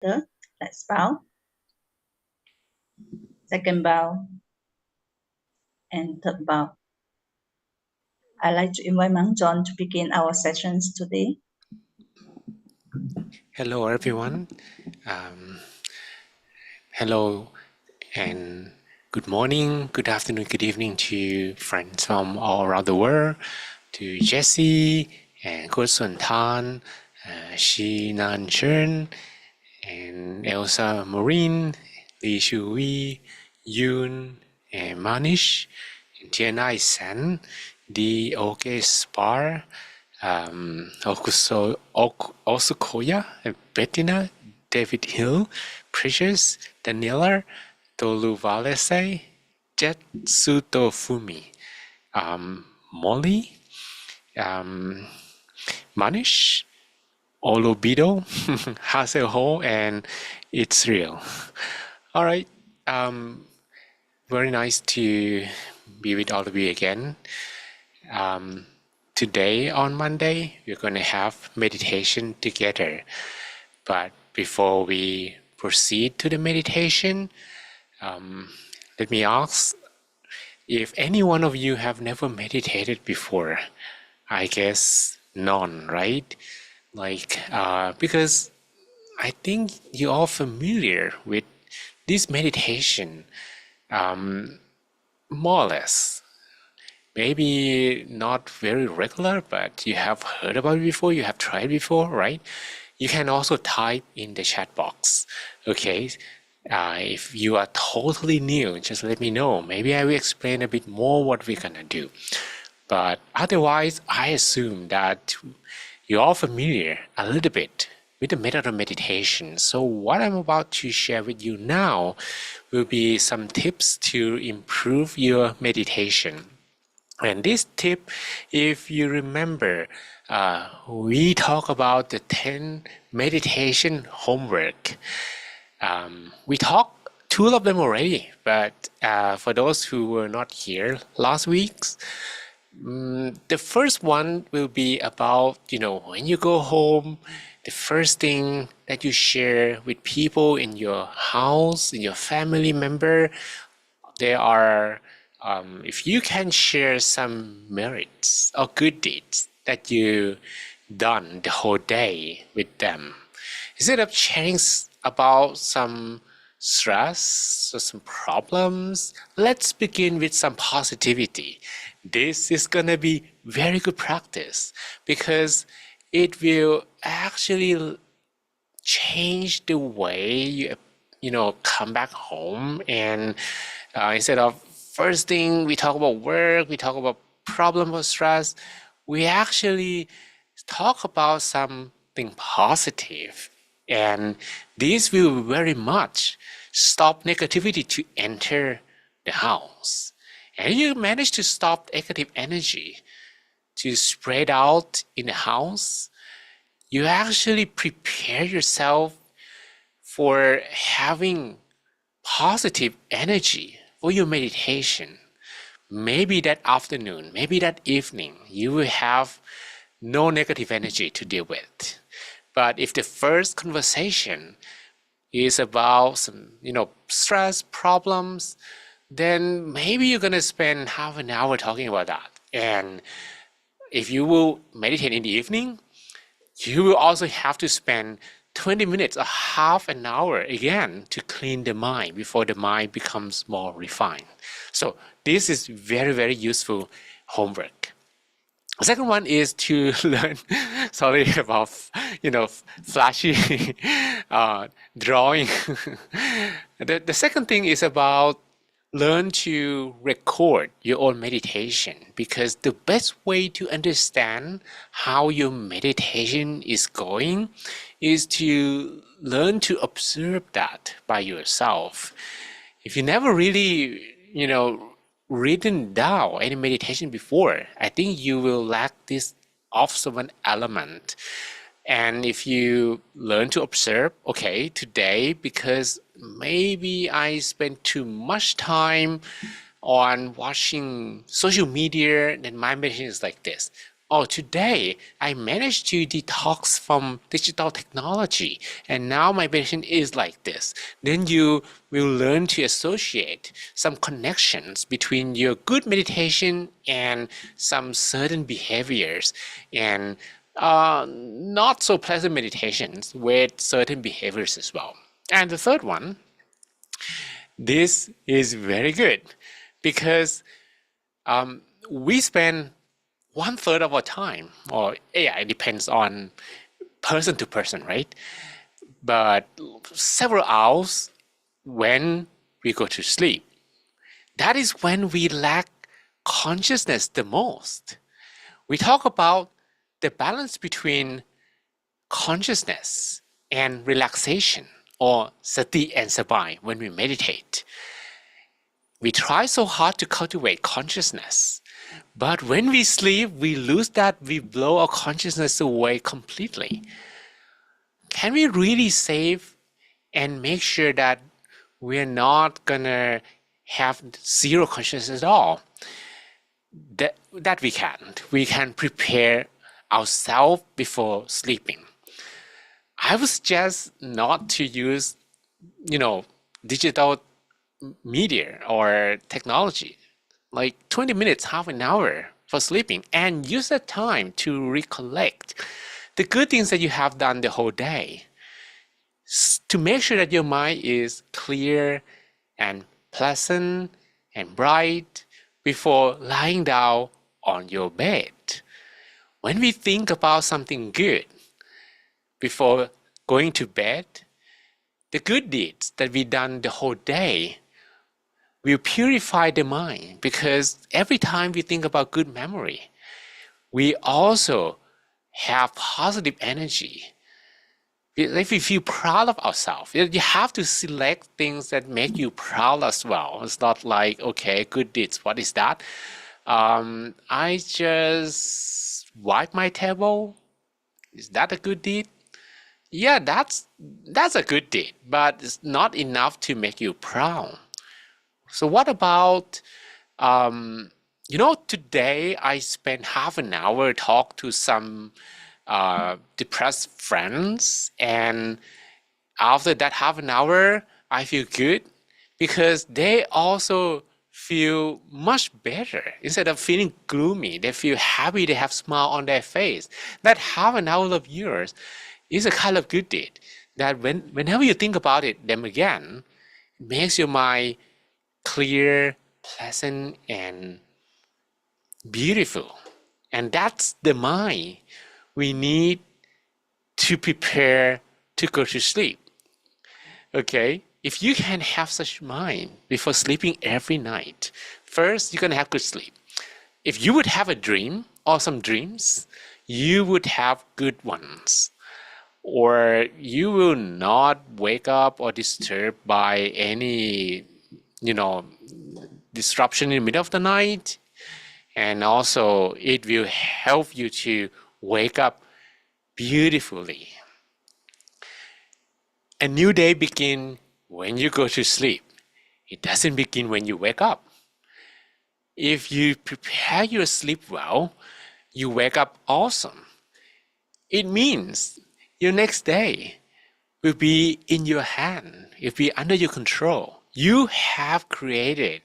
Third, let's bow. Second bow. And third bow. I'd like to invite Mang John to begin our sessions today. Hello, everyone. Hello and good morning, good afternoon, good evening to friends from all around the world, to Jesse and Coach Sun Tan, Shi Nan Chen, and Elsa Maureen, Li Shui, Yoon, and Manish, and Tianai San, the OK Spar, Osukoya, Bettina, David Hill, Precious, Daniela, Tolu Valese, Jetsuto Fumi, Molly, Manish, Olobido, Haselho, and It's Real. All right. Very nice to be with all of you again. Today on Monday, we're going to have meditation together. But before we proceed to the meditation, let me ask if any one of you have never meditated before. I guess none, right? Because I think you're all familiar with this meditation, more or less. Maybe not very regular, but you have heard about it before, you have tried before, right? You can also type in the chat box, okay? If you are totally new, just let me know. Maybe I will explain a bit more what we're gonna do. But otherwise, I assume that you're all familiar a little bit with the method of meditation. So what I'm about to share with you now will be some tips to improve your meditation. And this tip, if you remember, we talk about the 10 meditation homework. We talked two of them already, but for those who were not here last week, the first one will be about, when you go home, the first thing that you share with people in your house, in your family member, there are if you can share some merits or good deeds that you done the whole day with them, instead of sharing about some stress or some problems, let's begin with some positivity. This is gonna be very good practice because it will actually change the way you come back home, and instead of first thing we talk about work, we talk about problem or stress, we actually talk about something positive, and this will very much stop negativity to enter the house. And you manage to stop negative energy to spread out in the house, you actually prepare yourself for having positive energy for your meditation. Maybe that afternoon, maybe that evening, you will have no negative energy to deal with. But if the first conversation is about some, stress, problems, then maybe you're going to spend half an hour talking about that. And if you will meditate in the evening, you will also have to spend 20 minutes or half an hour again to clean the mind before the mind becomes more refined. So this is very, very useful homework. The second one is to learn, sorry about, flashy drawing. The second thing is about learn to record your own meditation, because the best way to understand how your meditation is going is to learn to observe that by yourself. If you never really, written down any meditation before, I think you will lack this observant element. And if you learn to observe, okay, today, because maybe I spent too much time on watching social media, then my meditation is like this. oh, today I managed to detox from digital technology and now my meditation is like this. Then you will learn to associate some connections between your good meditation and some certain behaviors and not so pleasant meditations with certain behaviors as well. And the third one, this is very good because we spend 1/3 of our time, or yeah, it depends on person to person, right? But several hours when we go to sleep, that is when we lack consciousness the most. We talk about the balance between consciousness and relaxation, or sati and sabai when we meditate. We try so hard to cultivate consciousness, but when we sleep, we lose that, we blow our consciousness away completely. Can we really save and make sure that we're not gonna have zero consciousness at all? That we can't. We can prepare ourselves before sleeping. I would suggest not to use, digital media or technology, like 20 minutes, half an hour for sleeping, and use that time to recollect the good things that you have done the whole day to make sure that your mind is clear and pleasant and bright before lying down on your bed. When we think about something good before going to bed, the good deeds that we done the whole day will purify the mind, because every time we think about good memory, we also have positive energy. If we feel proud of ourselves, you have to select things that make you proud as well. It's not like, okay, good deeds, what is that? I just wipe my table. Is that a good deed? Yeah, that's a good deed, but it's not enough to make you proud. So what about, today I spent half an hour talk to some depressed friends, and after that half an hour, I feel good because they also feel much better. Instead of feeling gloomy, they feel happy, they have a smile on their face. That half an hour of yours is a kind of good deed that whenever you think about it, them again, it makes your mind clear, pleasant, and beautiful. And that's the mind we need to prepare to go to sleep. Okay? If you can have such mind before sleeping every night, first, you're going to have good sleep. If you would have a dream or some dreams, you would have good ones. Or you will not wake up or disturbed by any, disruption in the middle of the night. And also, it will help you to wake up beautifully. A new day begins when you go to sleep. It doesn't begin when you wake up. If you prepare your sleep well, you wake up awesome. It means your next day will be in your hand. It will be under your control. You have created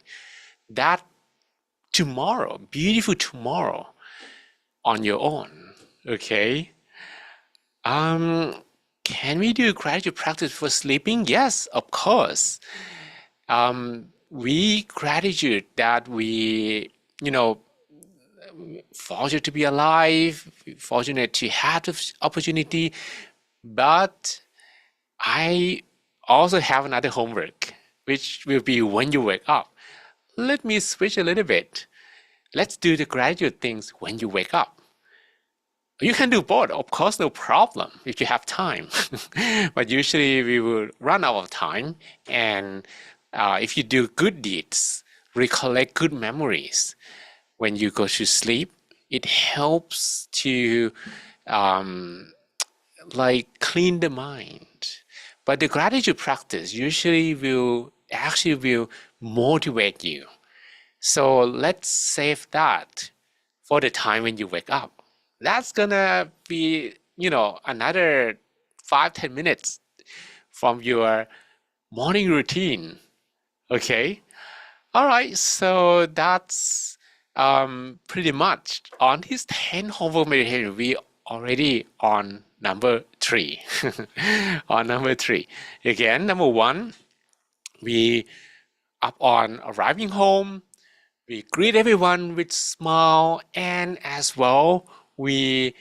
that tomorrow, beautiful tomorrow, on your own. Okay? Can we do gratitude practice for sleeping? Yes, of course. We gratitude that we, fortunate to be alive, fortunate to have the opportunity, but I also have another homework, which will be when you wake up. Let me switch a little bit. Let's do the gratitude things when you wake up. You can do both, of course, no problem if you have time. But usually we will run out of time. And if you do good deeds, recollect good memories when you go to sleep, it helps to clean the mind. But the gratitude practice usually will motivate you. So let's save that for the time when you wake up. That's gonna be, another 5-10 minutes from your morning routine. Okay. All right. So that's pretty much on his 10 homework meditation. We already on number 3. On number 3. Again, number 1, we up on arriving home. We greet everyone with smile, and as well, we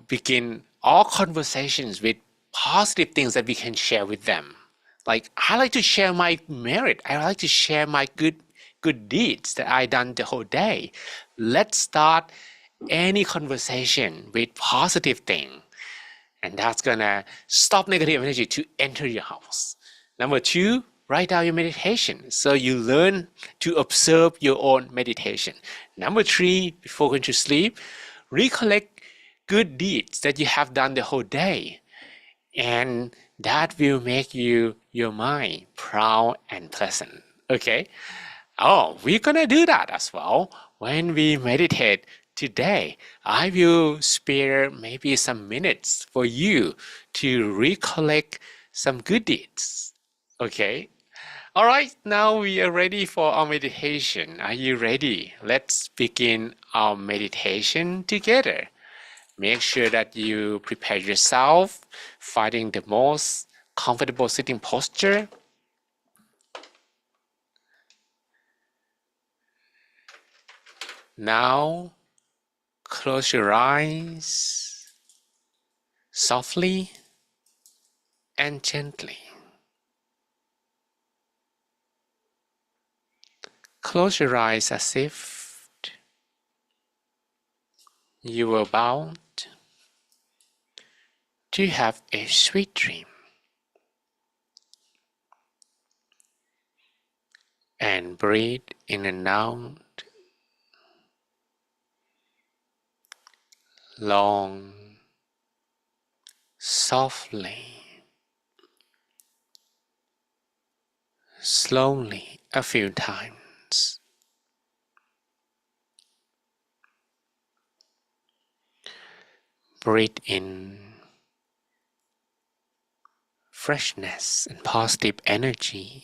begin all conversations with positive things that we can share with them. Like I like to share my merit. I like to share my good deeds that I done the whole day. Let's start any conversation with positive thing, and that's gonna stop negative energy to enter your house. Number 2, write down your meditation. So you learn to observe your own meditation. Number 3, before going to sleep, recollect good deeds that you have done the whole day. And that will make your mind proud and pleasant. Okay? Oh, we're gonna do that as well when we meditate today. I will spare maybe some minutes for you to recollect some good deeds. Okay? All right, now we are ready for our meditation. Are you ready? Let's begin our meditation together. Make sure that you prepare yourself, finding the most comfortable sitting posture. Now, close your eyes softly and gently. Close your eyes as if you were bound to have a sweet dream. And breathe in and out long, softly, slowly a few times. Breathe in freshness and positive energy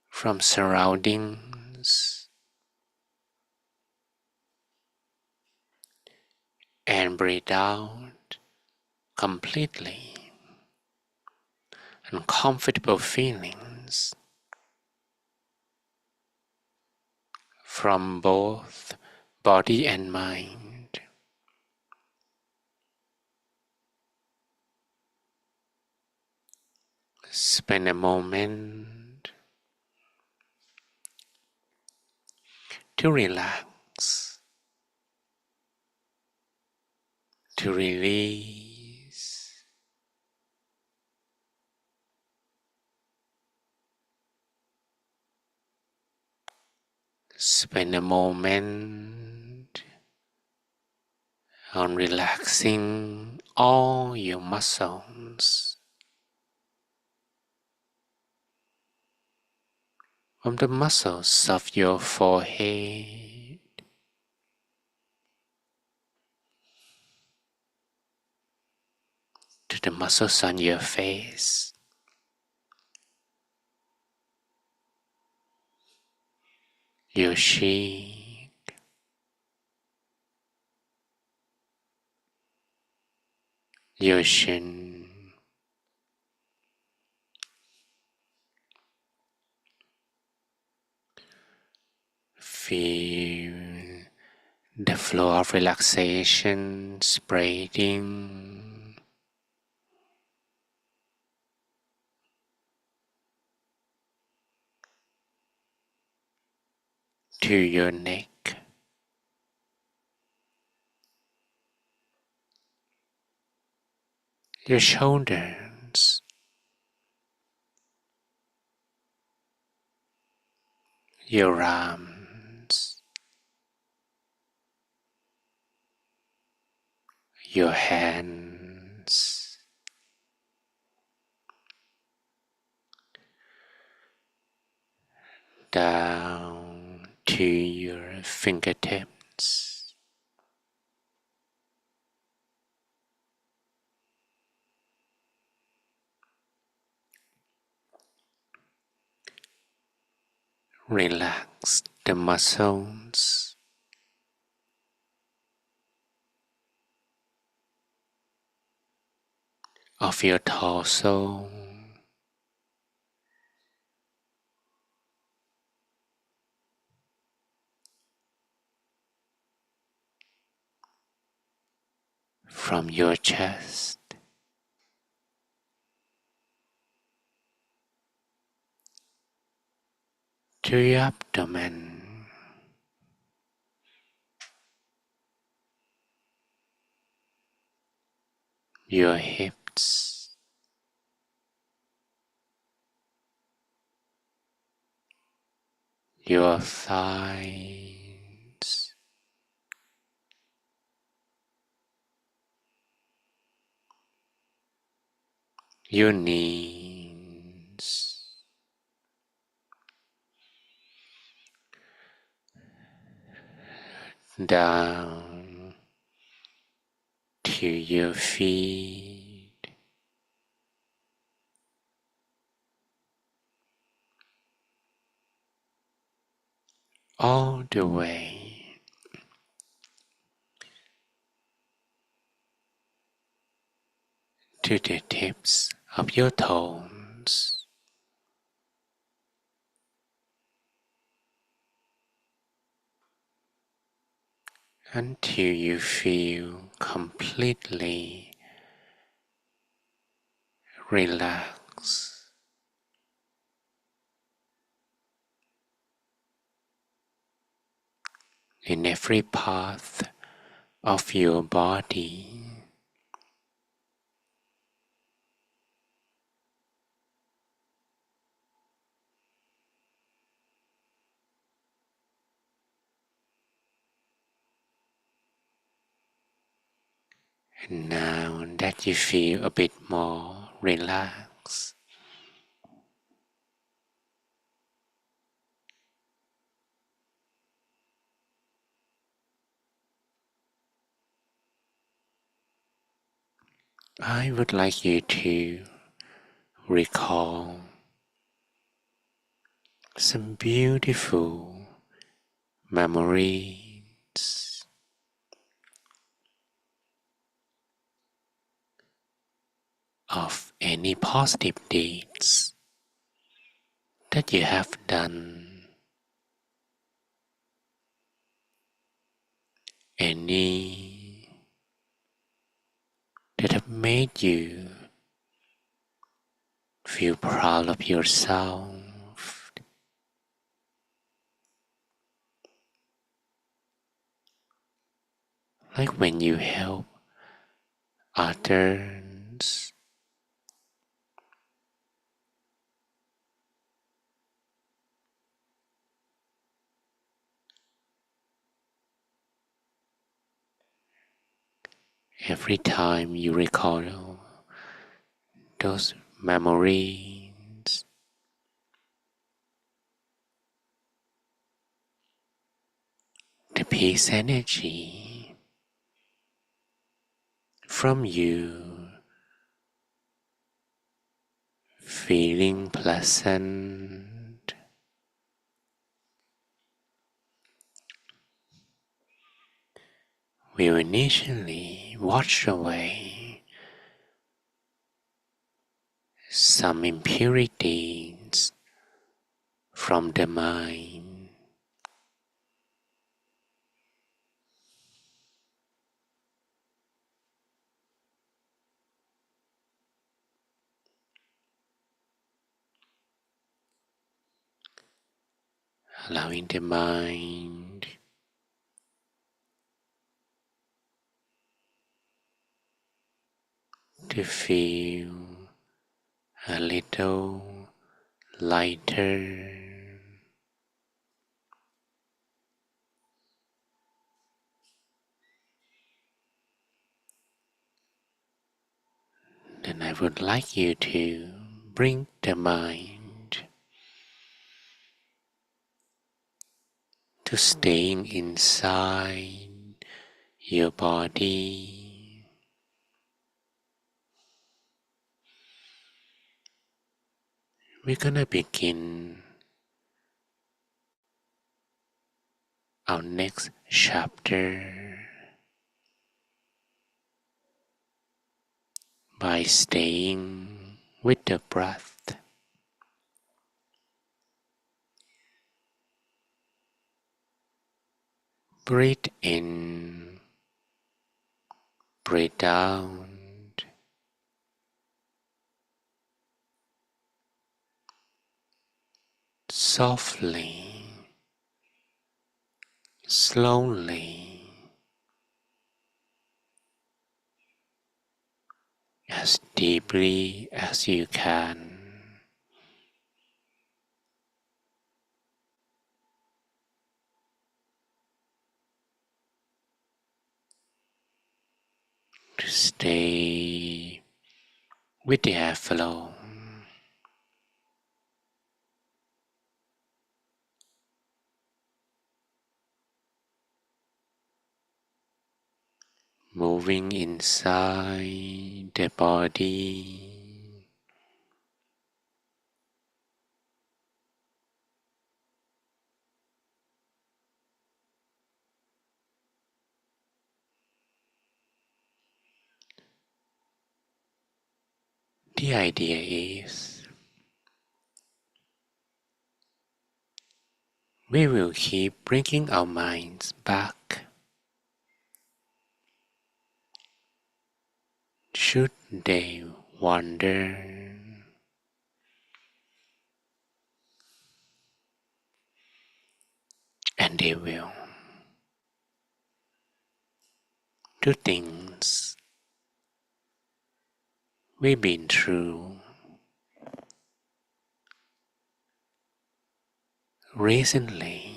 from surroundings, and breathe out completely uncomfortable feelings from both body and mind. Spend a moment to relax, to release. Spend a moment on relaxing all your muscles, from the muscles of your forehead to the muscles on your face, your cheek, your chin, feel the flow of relaxation spreading to your neck, your shoulders, your arms, your hands, down to your fingertips. Relax the muscles of your torso, from your chest to your abdomen, your hips, your thighs, your knees, down to your feet, all the way to the tips of your toes, until you feel completely relaxed in every part of your body. And now that you feel a bit more relaxed, I would like you to recall some beautiful memories of any positive deeds that you have done, any that have made you feel proud of yourself, like when you help others, every time you recall those memories, the peace energy from you feeling pleasant will initially wash away some impurities from the mind, allowing the mind to feel a little lighter, then I would like you to bring the mind to to staying inside your body. We're gonna begin our next chapter by staying with the breath. Breathe in, breathe out, softly, slowly, as deeply as you can. To stay with the airflow, moving inside the body, the idea is we will keep bringing our minds back. Should they wander, and they will, to things we've been through recently,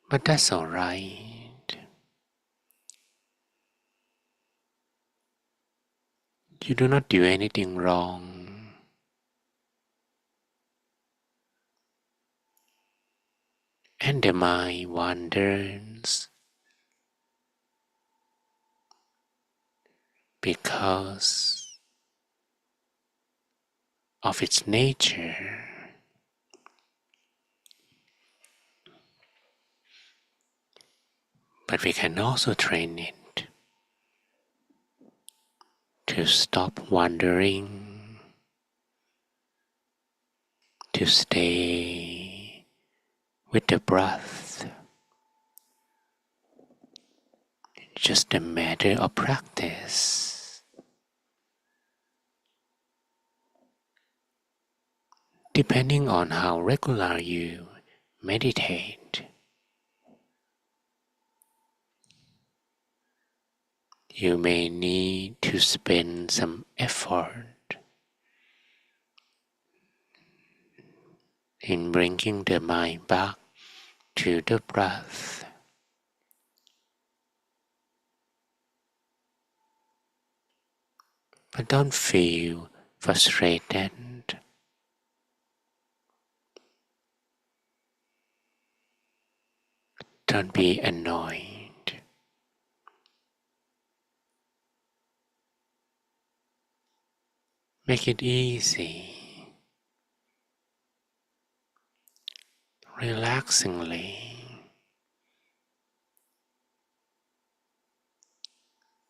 but that's alright. You do not do anything wrong, and the mind wanders because of its nature. But we can also train it to stop wandering, to stay with the breath. Just a matter of practice. Depending on how regular you meditate, you may need to spend some effort in bringing the mind back to the breath. But don't feel frustrated. Don't be annoyed. Make it easy, relaxingly.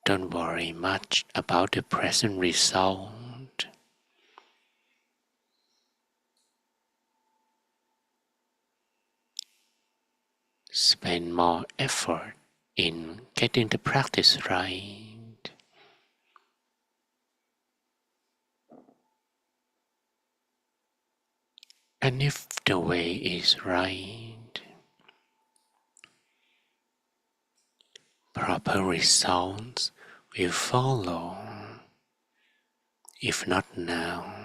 Don't worry much about the present result. Spend more effort in getting the practice right. And if the way is right, proper results will follow, if not now.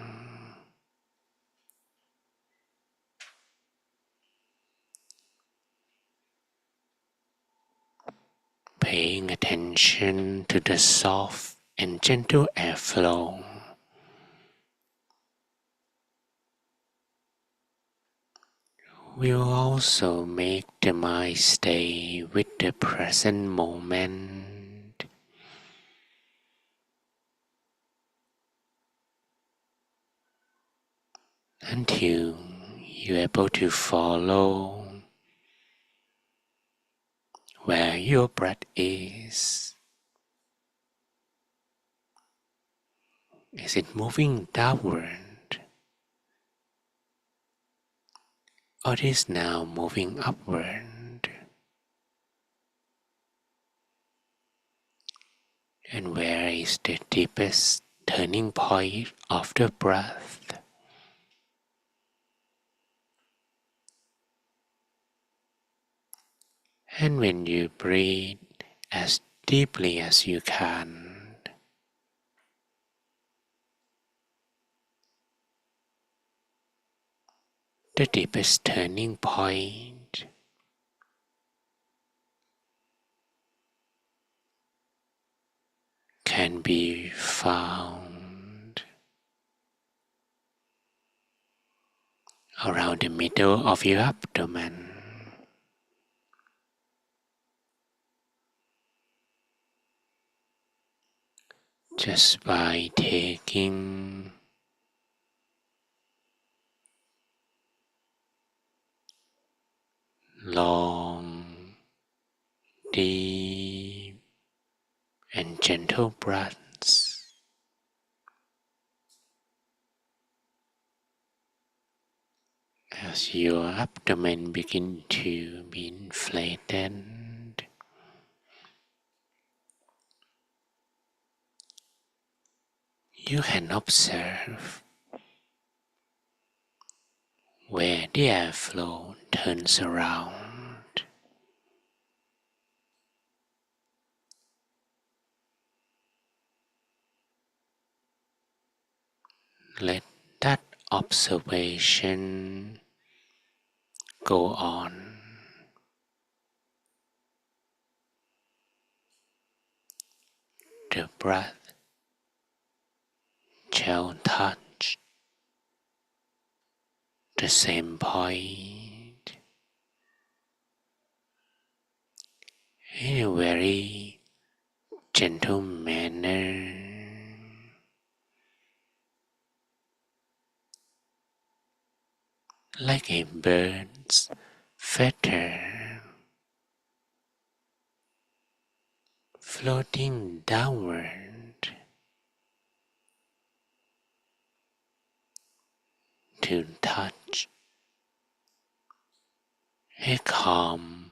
Paying attention to the soft and gentle airflow will also make the mind stay with the present moment until you're able to follow where your breath is. Is it moving downward, or it is now moving upward? And where is the deepest turning point of the breath? And when you breathe as deeply as you can, the deepest turning point can be found around the middle of your abdomen. Just by taking long, deep, and gentle breaths, as your abdomen begins to be inflated, you can observe where the airflow turns around. Let that observation go on. The breath shall touch the same point in a very gentle manner, like a bird's feather floating downward to touch a calm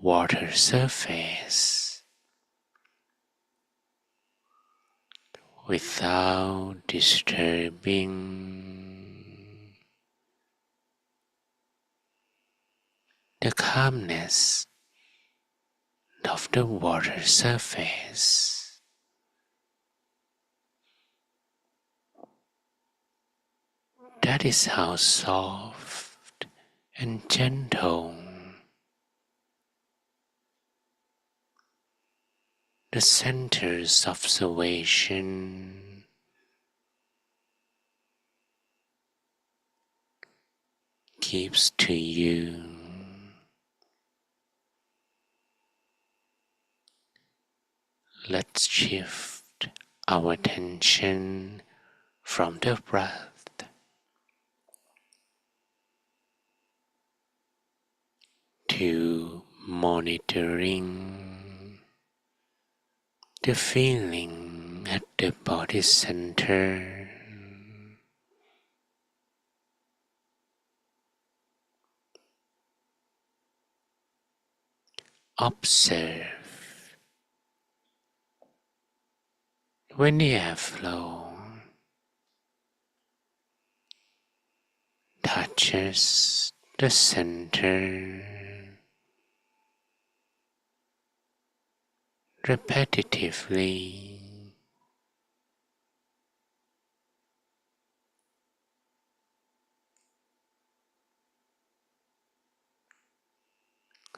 water surface without disturbing the calmness of the water surface. That is how soft and gentle the center's observation keeps to you. Let's shift our attention from the breath to monitoring the feeling at the body center. Observe when the airflow touches the center repetitively.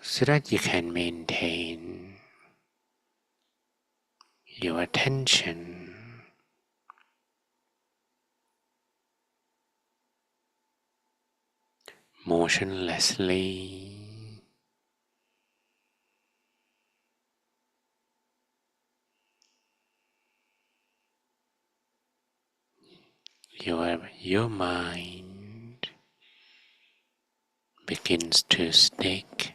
So that you can maintain your attention motionlessly. Your mind begins to stick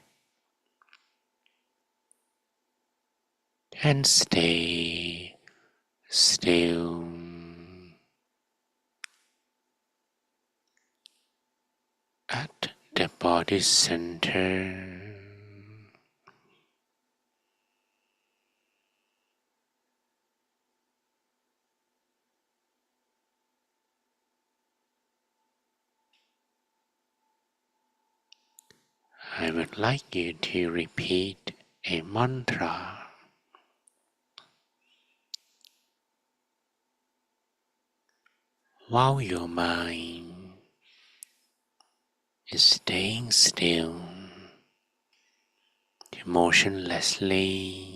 and stay still at the body center. I would like you to repeat a mantra while your mind is staying still, motionlessly.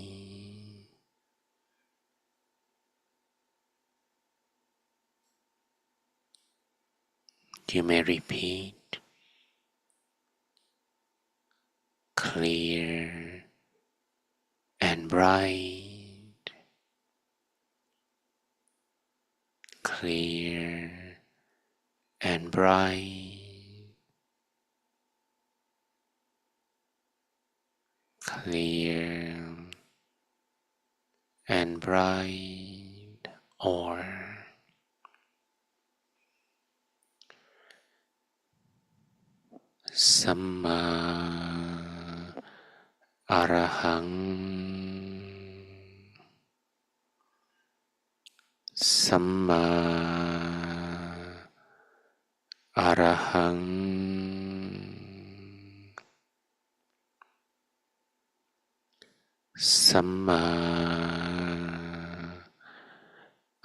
You may repeat clear and bright, clear and bright, clear and bright, or Samma Arahang, Samma Arahang, Samma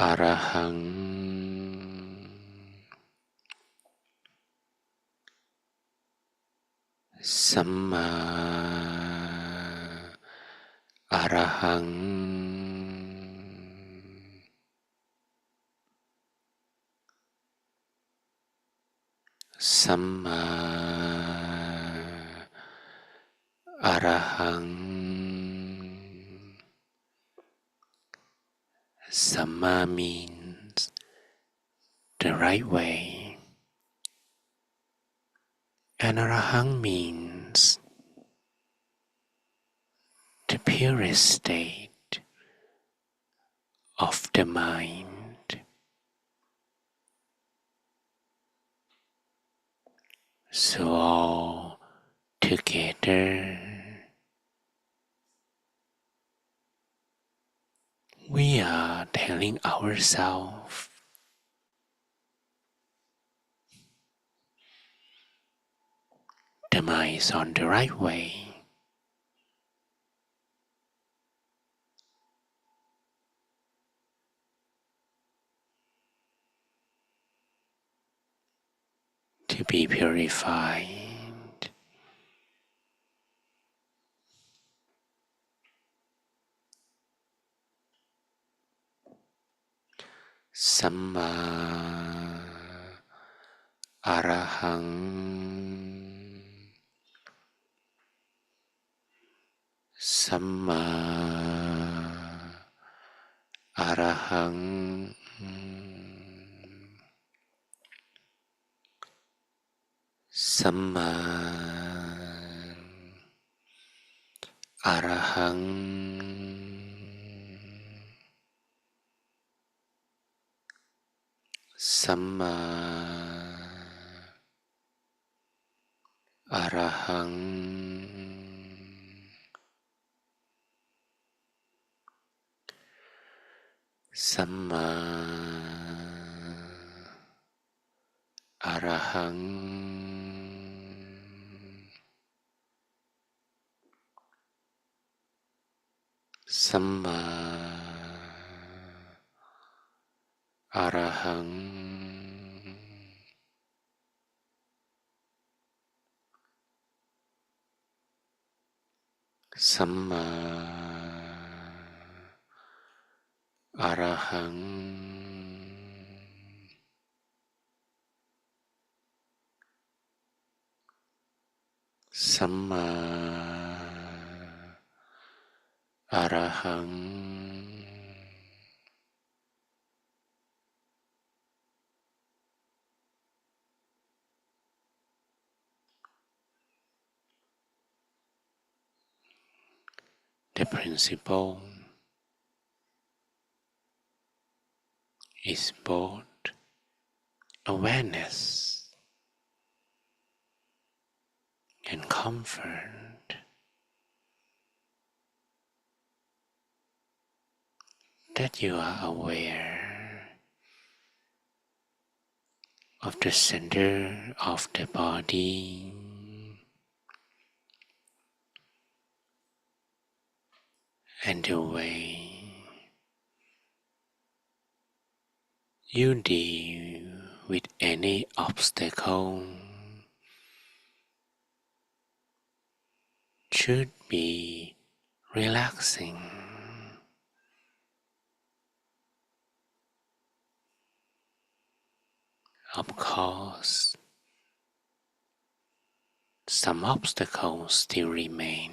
Arahang, Samma Arahang. Samma Arahang. Samma means the right way, and Arahang means the purest state of the mind. So all together we are telling ourselves the mind is on the right way. To be purified. Samma Arahang, Samma Arahang, Samma Arahang, Samma Arahang, Samma Arahang, Samma Arahang, Samma Arahang, Arahang. The principle is both awareness and comfort, that you are aware of the center of the body and the way you deal with any obstacle should be relaxing. Of course, some obstacles still remain,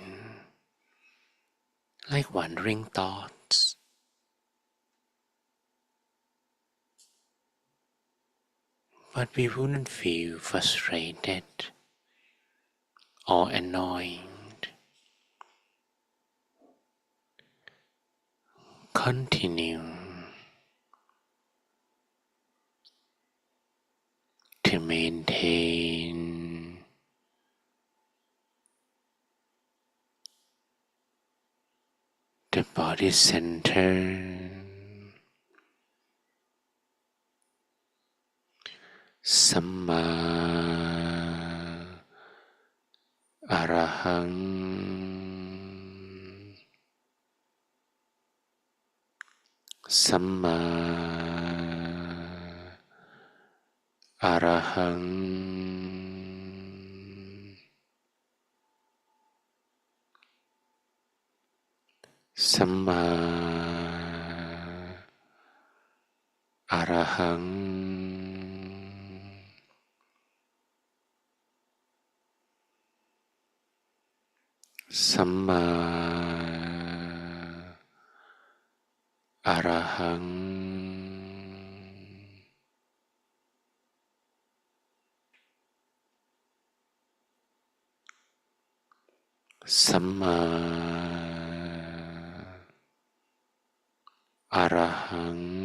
like wandering thoughts, but we wouldn't feel frustrated or annoyed. Continue to maintain the body center. Samma Arahang. Samma Arahang. Samma Arahang. Samma Arahang. Samma Arahang.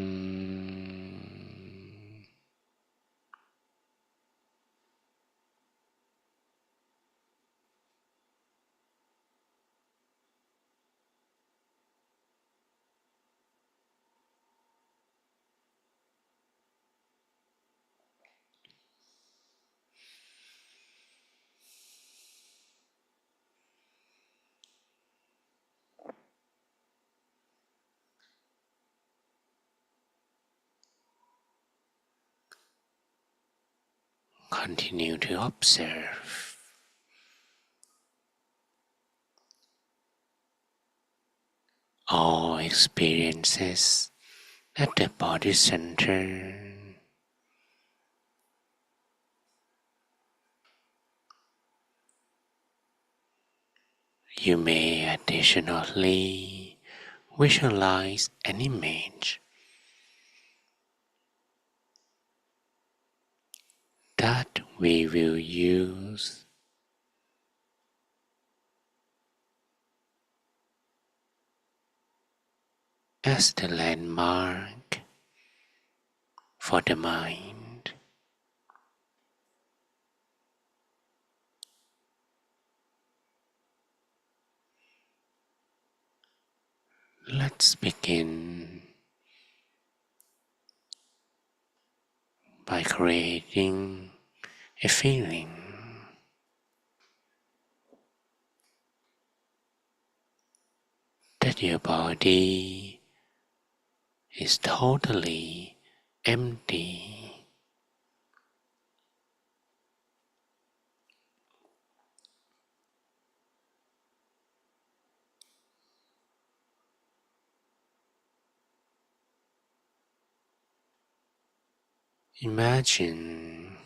Continue to observe all experiences at the body center. You may additionally visualize an image that we will use as the landmark for the mind. Let's begin by creating a feeling that your body is totally empty. Imagine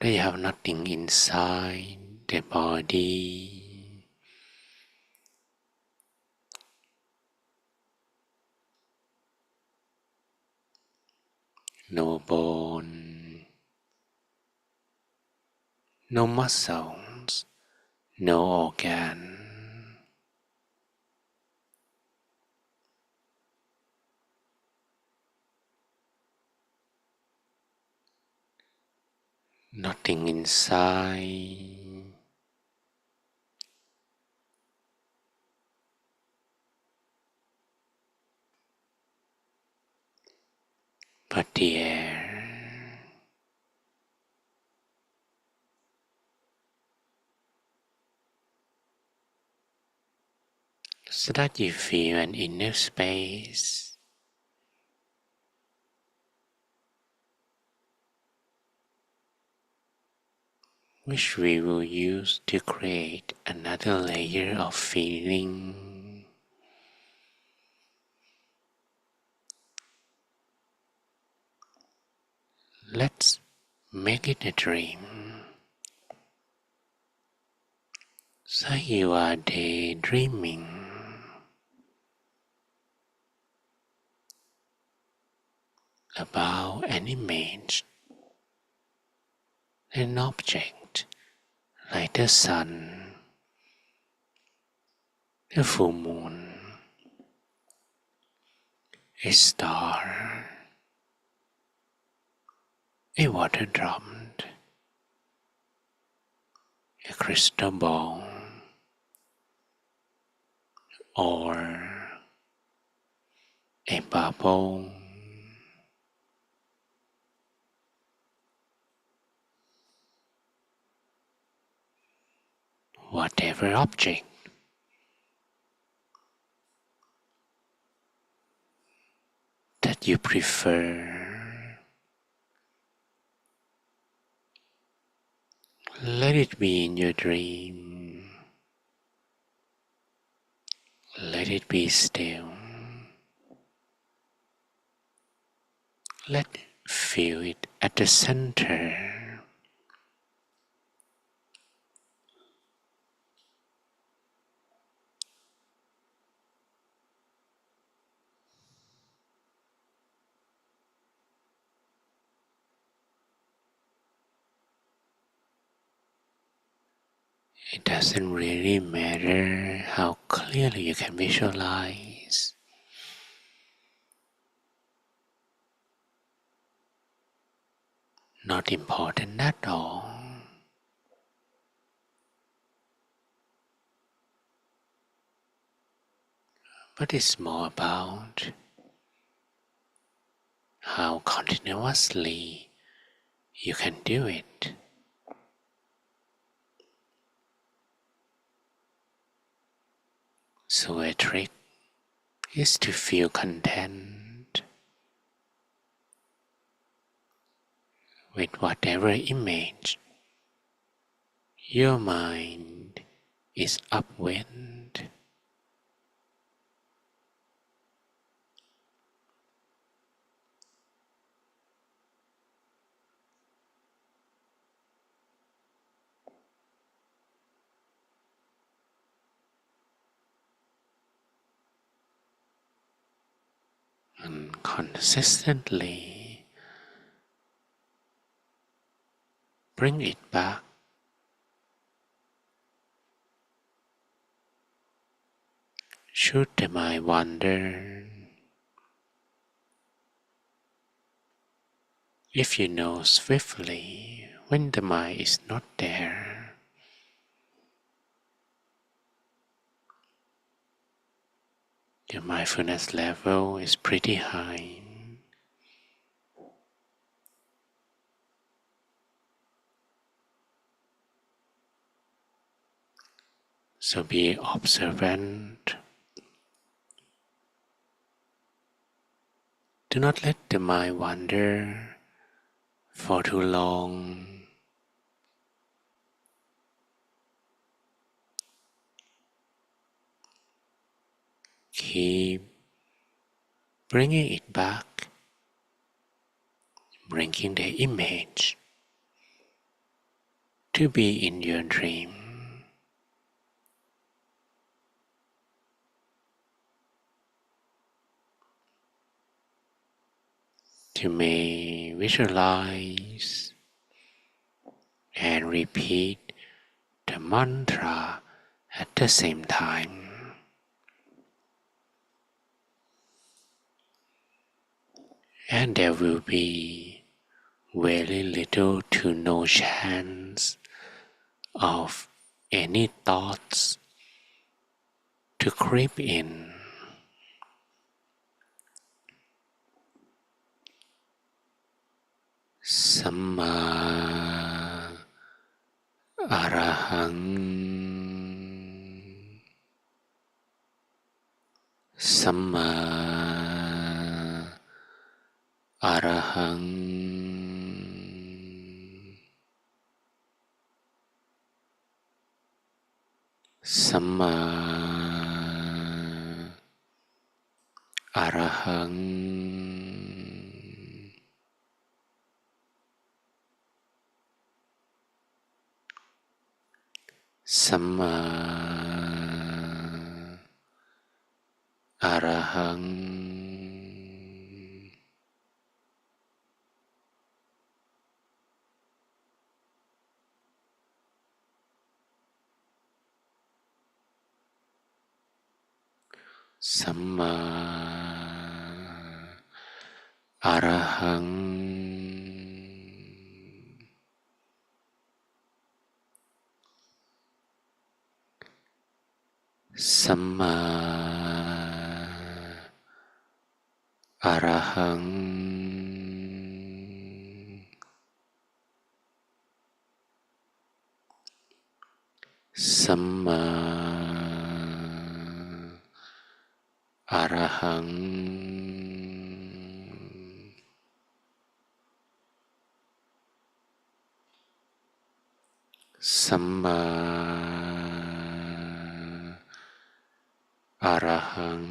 that you have nothing inside the body, no bone, no muscles, no organ, nothing inside, but the air, so that you feel an inner space which we will use to create another layer of feeling. Let's make it a dream. So you are daydreaming about an image, an object like the sun, the full moon, a star, a water drop, a crystal ball, or a bubble. Whatever object that you prefer, let it be in your dream. Let it be still. Let feel it at the center. It doesn't really matter how clearly you can visualize. Not important at all. But it's more about how continuously you can do it. So a trick is to feel content with whatever image your mind is up with. And consistently bring it back. Should the mind wander, if you know swiftly when the mind is not there, your mindfulness level is pretty high. So be observant. Do not let the mind wander for too long. Keep bringing it back, bringing the image to be in your dream. You may visualize and repeat the mantra at the same time, and there will be very little to no chance of any thoughts to creep in. Samma Arahang, Samma Arahang, Samma Arahang, Samma Arahang, Samma Arahang, Samma Arahang, Samma Arahang, Samma Arahang.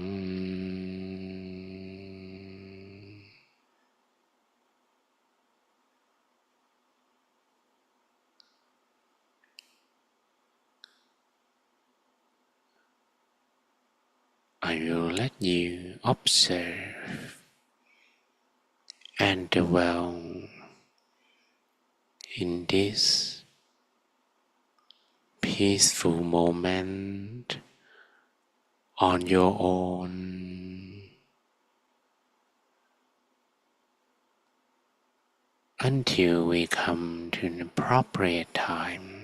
I will let you observe and dwell in this peaceful moment on your own until we come to an appropriate time.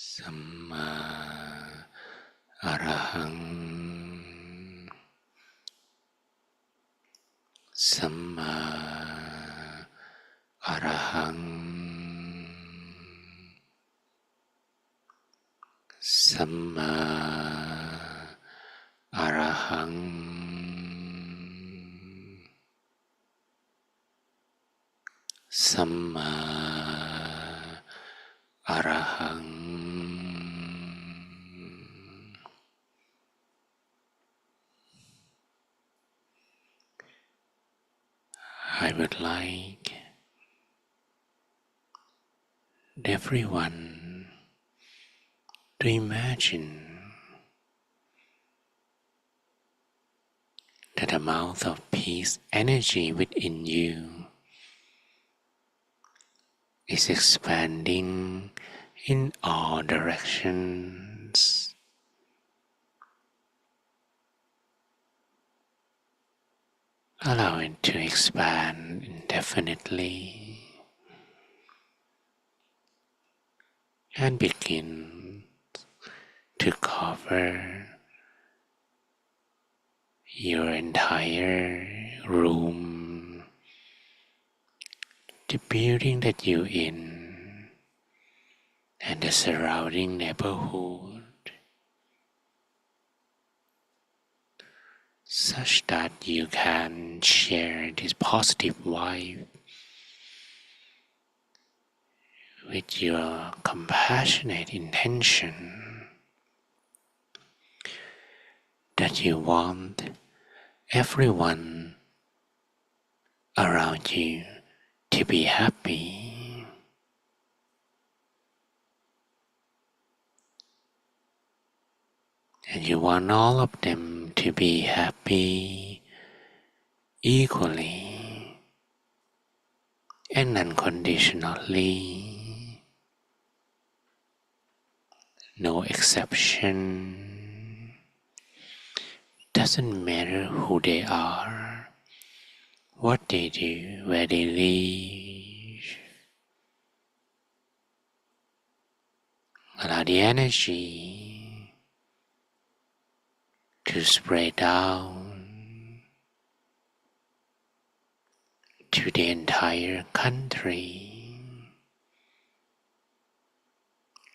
สัมมาอรหังสัมมาอรหังสัมมาอรหังสัมมาอรหัง I would like everyone to imagine that amount of peace energy within you is expanding in all directions. Allow it to expand indefinitely and begin to cover your entire room, the building that you're in, and the surrounding neighborhood, such that you can share this positive vibe with your compassionate intention that you want everyone around you to be happy. And you want all of them to be happy equally and unconditionally, no exception. Doesn't matter who they are, what they do, where they live. Allow the energy to spread down to the entire country,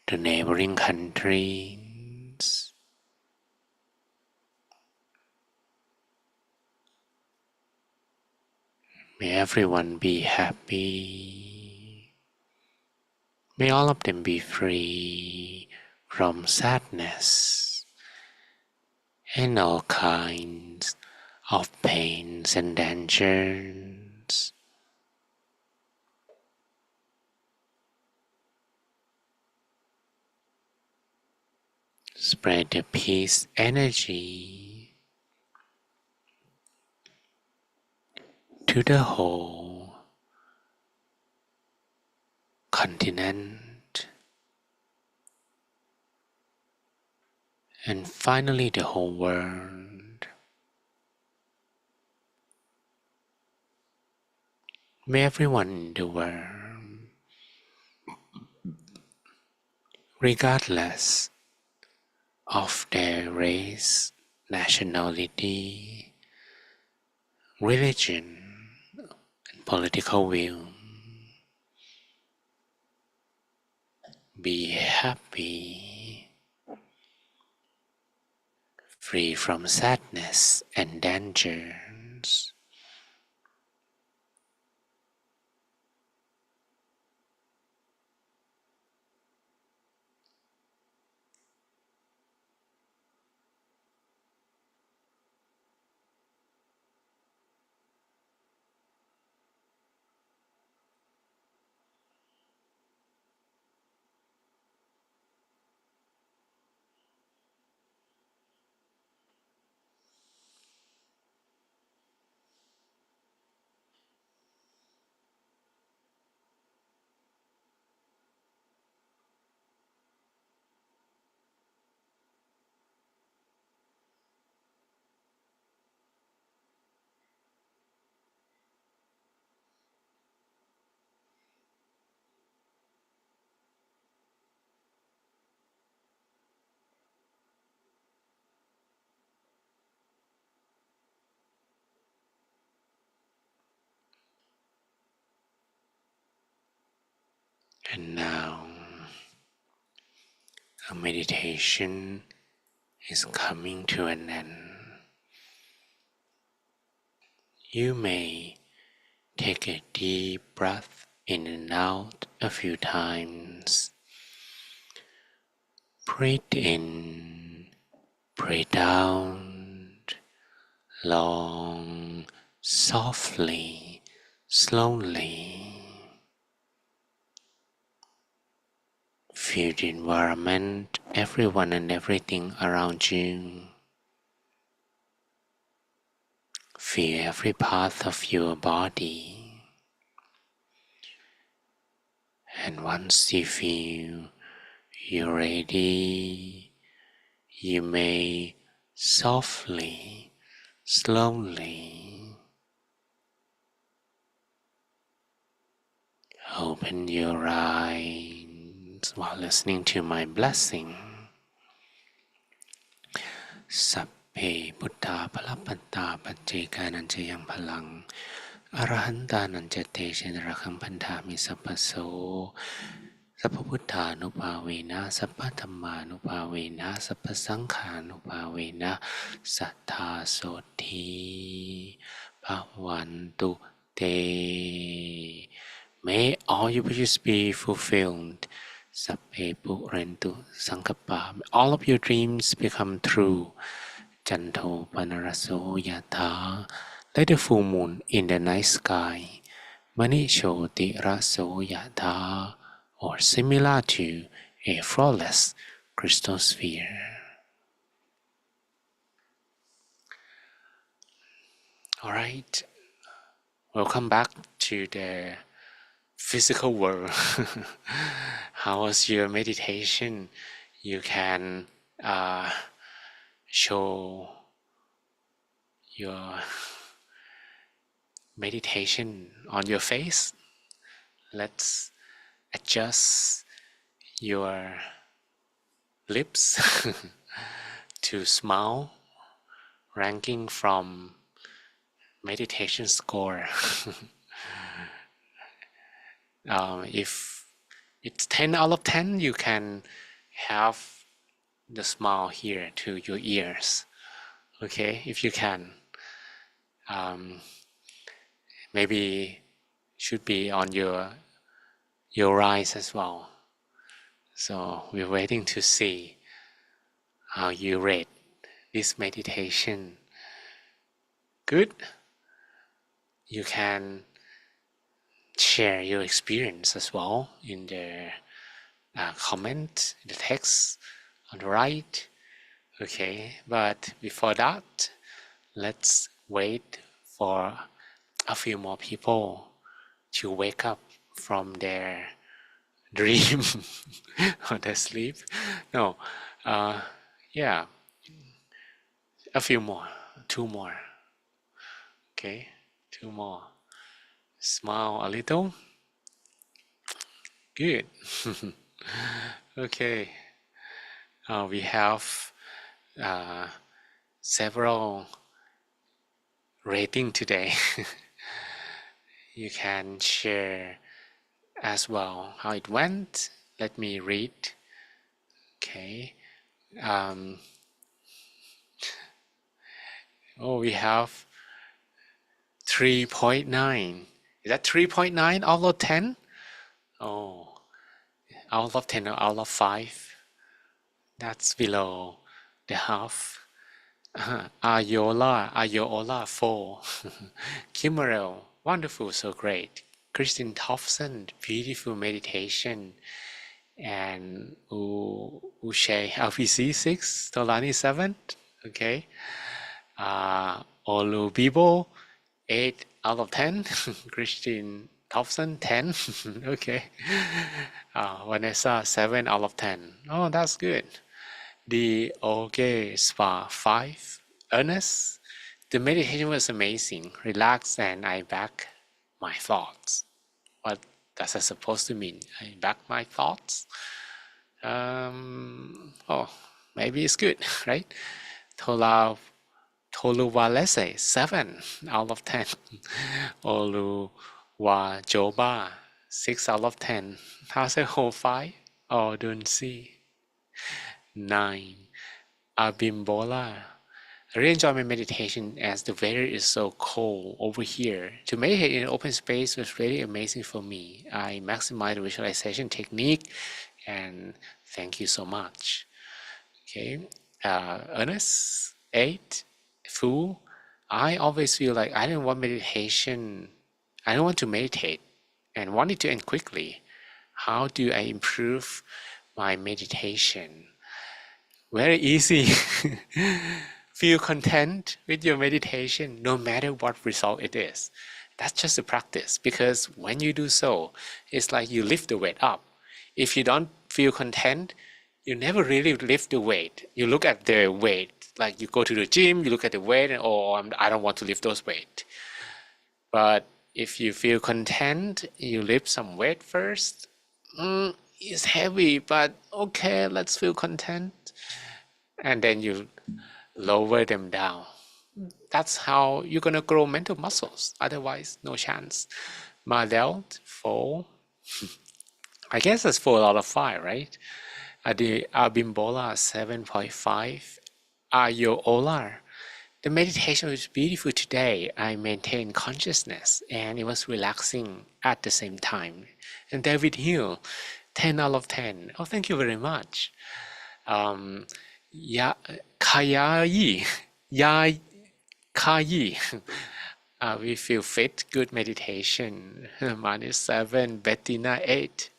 the neighboring countries. May everyone be happy. May all of them be free from sadness and all kinds of pains and dangers. Spread the peace energy to the whole continent, and finally the whole world. May everyone in the world, regardless of their race, nationality, religion, and political view, be happy, free from sadness and dangers. And now our meditation is coming to an end. You may take a deep breath in and out a few times. Breathe in, breathe out, long, softly, slowly. Feel the environment, everyone and everything around you. Feel every part of your body. And once you feel you're ready, you may softly, slowly open your eyes while listening to my blessing. สัพเพพุทธาภลปัตตาปัจเจกานันจะยังพลังอรหันตานันจะเตชะระคังพันธามิสัพพโสสัพพพุทธานุภาเวนะสัพพธัมมานุภาเวนะสัพพสังฆานุภาเวนะสัทธาโสธีภวันตุเต May all your wishes be fulfilled. Sappe purentu sankappa. All of your dreams become true. Janto panaraso yatha. Like the full moon in the night sky. Manishoti raso yatha. Or similar to a flawless crystal sphere. Alright. Welcome back to the physical world. How was your meditation? You can show your meditation on your face. Let's adjust your lips to smile, ranking from meditation score. If it's 10 out of 10, you can have the smile here to your ears. Okay, if you can. Maybe should be on your eyes as well. So we're waiting to see how you rate this meditation. Good? You can share your experience as well in the comment, the text on the right. Okay, but before that, let's wait for a few more people to wake up from their dream or their sleep. No, yeah, a few more, 2 more. Okay, 2 more. Smile a little. Good. Okay. We have several rating today. You can share as well how it went. Let me read. Okay. We have 3.9. Is that 3.9 out of 10? Oh, out of 10 or out of 5? That's below the half. Ayola 4. Kimarel, wonderful, so great. Christine Thompson, beautiful meditation. And Ushay LPC 6, Tolani 7. Okay. Olu Bibo, 8 out of 10. Christine Thompson, 10. Okay. Vanessa, 7 out of 10. Oh, that's good. The OK Spa 5. Ernest, the meditation was amazing. Relax and I back my thoughts. What does that supposed to mean? I back my thoughts? Maybe it's good, right? Toluwalese, 7 out of 10. Oluwajoba, 6 out of 10. How's a whole 5? Oh, don't see. 9. Abimbola. I really enjoy my meditation as the weather is so cold over here. To meditate in an open space was really amazing for me. I maximize the visualization technique and thank you so much. Okay. Ernest, 8. Fu. I always feel like I don't want meditation. I don't want to meditate and want it to end quickly. How do I improve my meditation? Very easy. Feel content with your meditation no matter what result it is. That's just a practice because when you do so, it's like you lift the weight up. If you don't feel content, you never really lift the weight. You look at the weight, like you go to the gym, you look at the weight and I don't want to lift those weight. But if you feel content, you lift some weight first. It's heavy, but okay, let's feel content. And then you lower them down. That's how you're gonna grow mental muscles. Otherwise, no chance. Mardel, 4. I guess that's 4 out of 5, right? The Abimbola, 7.5. Ayo The meditation was beautiful today. I maintained consciousness and it was relaxing at the same time. And David Hill, 10 out of 10. Oh, thank you very much. Yeah, Kayayi, Ya Kayi. We feel fit, good meditation. Mine 7, Bettina 8,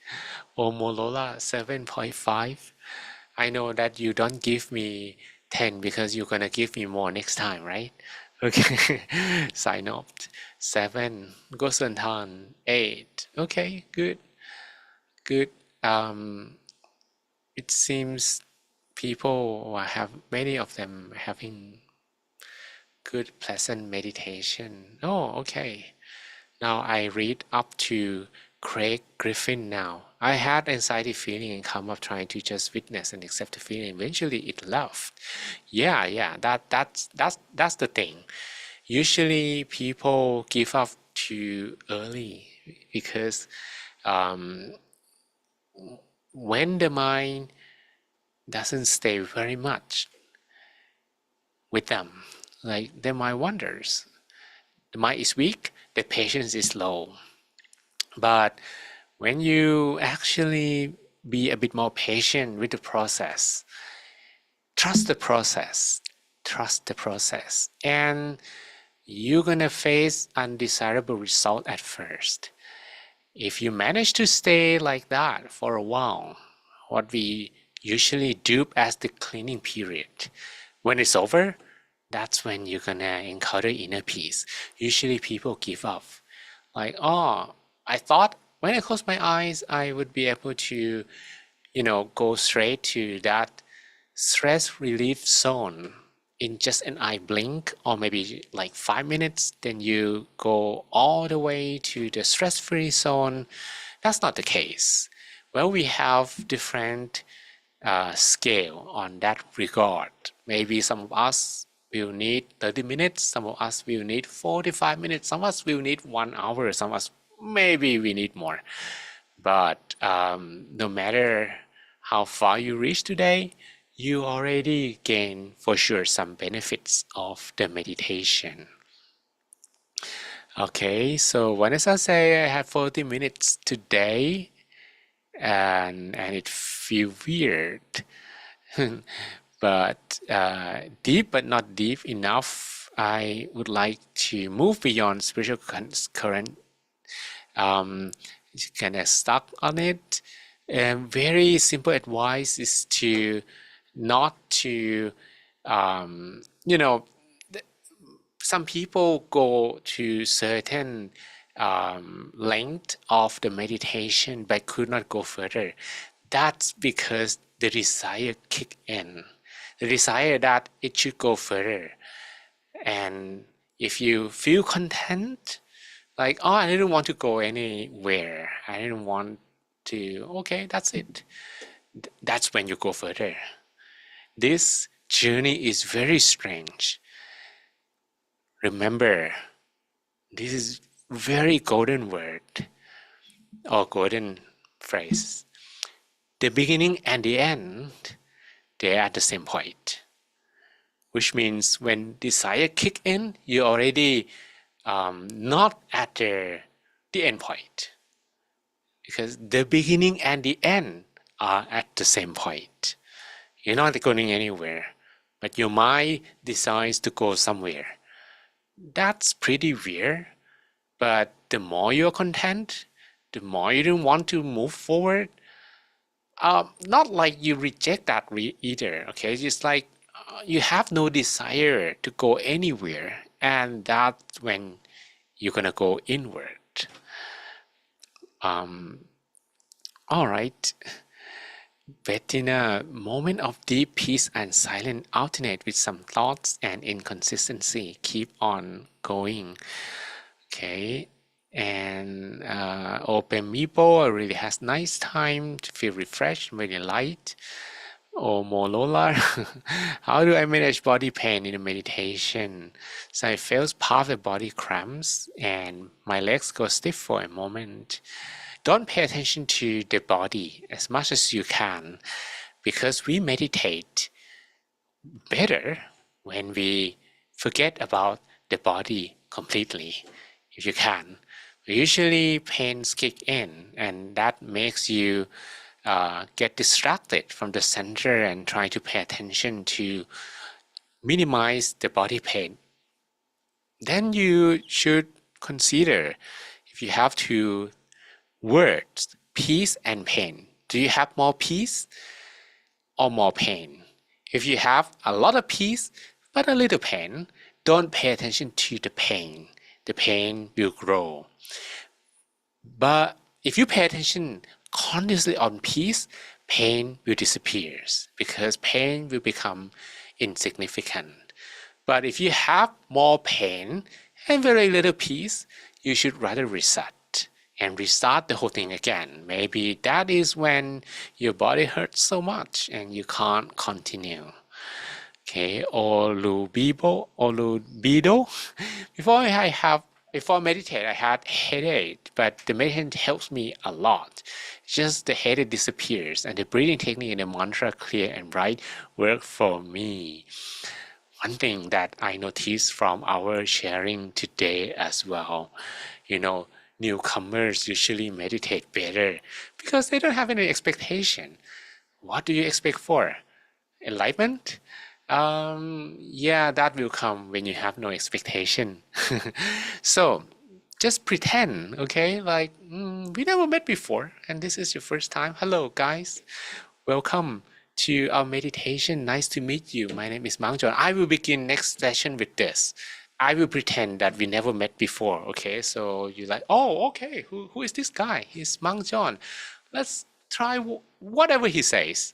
Omolola 7.5. I know that you don't give me 10 because you're gonna give me more next time, right? Okay. Sign up. 7, Gosantan 8. Okay, good. Good. It seems people have many of them having good pleasant meditation. Oh, okay. Now I read up to Craig Griffin now. I had anxiety feeling and come up trying to just witness and accept the feeling. Eventually it left. Yeah. That's the thing. Usually people give up too early because when the mind doesn't stay very much with them, like the mind wanders. The mind is weak, the patience is low. But when you actually be a bit more patient with the process, trust the process, and you're gonna face undesirable result at first. If you manage to stay like that for a while, what we usually do as the cleaning period, when it's over, that's when you're gonna encounter inner peace. Usually people give up. Like, oh, I thought when I close my eyes, I would be able to, go straight to that stress relief zone in just an eye blink or maybe like 5 minutes. Then you go all the way to the stress-free zone. That's not the case. Well, we have different scale on that regard. Maybe some of us will need 30 minutes, some of us will need 45 minutes, some of us will need 1 hour, some of us maybe we need more. But no matter how far you reach today, you already gain for sure some benefits of the meditation. Okay, so when I say I have 40 minutes today, and it feels weird, but deep but not deep enough. I would like to move beyond spiritual current, kind of stuck on it. Very simple advice is to not to, some people go to certain length of the meditation but could not go further. That's because the desire kick in. The desire that it should go further. And if you feel content, like, oh, I didn't want to go anywhere. I didn't want to, okay, that's it. That's when you go further. This journey is very strange. Remember, this is very golden word. or golden phrase. The beginning and the end, they're at the same point, which means when desire kick in, you're already not at the end point, because the beginning and the end are at the same point. You're not going anywhere, but your mind decides to go somewhere. That's pretty weird, but the more you're content, the more you don't want to move forward. Not like you reject that either, okay? It's just like you have no desire to go anywhere, and that's when you're gonna go inward. All right. But in a moment of deep peace and silence, alternate with some thoughts and inconsistency. Keep on going. Okay. And Open Meepo really has nice time to feel refreshed, very light. Oh, Molola, how do I manage body pain in a meditation? So I feel part of the body cramps and my legs go stiff for a moment. Don't pay attention to the body as much as you can, because we meditate better when we forget about the body completely, if you can. Usually pains kick in, and that makes you get distracted from the center and try to pay attention to minimize the body pain. Then you should consider if you have two words, peace and pain. Do you have more peace or more pain? If you have a lot of peace but a little pain, don't pay attention to the pain. The pain will grow. But if you pay attention continuously on peace, pain will disappear because pain will become insignificant. But if you have more pain and very little peace, you should rather reset and restart the whole thing again. Maybe that is when your body hurts so much and you can't continue. Okay, Olubido. Before I meditate, I had headache, but the meditation helps me a lot. Just the headache disappears, and the breathing technique and the mantra clear and bright work for me. One thing that I noticed from our sharing today as well, newcomers usually meditate better because they don't have any expectation. What do you expect for? Enlightenment? Yeah, that will come when you have no expectation. So just pretend, okay? Like, we never met before, and this is your first time. Hello, guys. Welcome to our meditation. Nice to meet you. My name is Mang John. I will begin next session with this. I will pretend that we never met before, okay? So you're like, oh, okay, who is this guy? He's Mang John. Let's try whatever he says.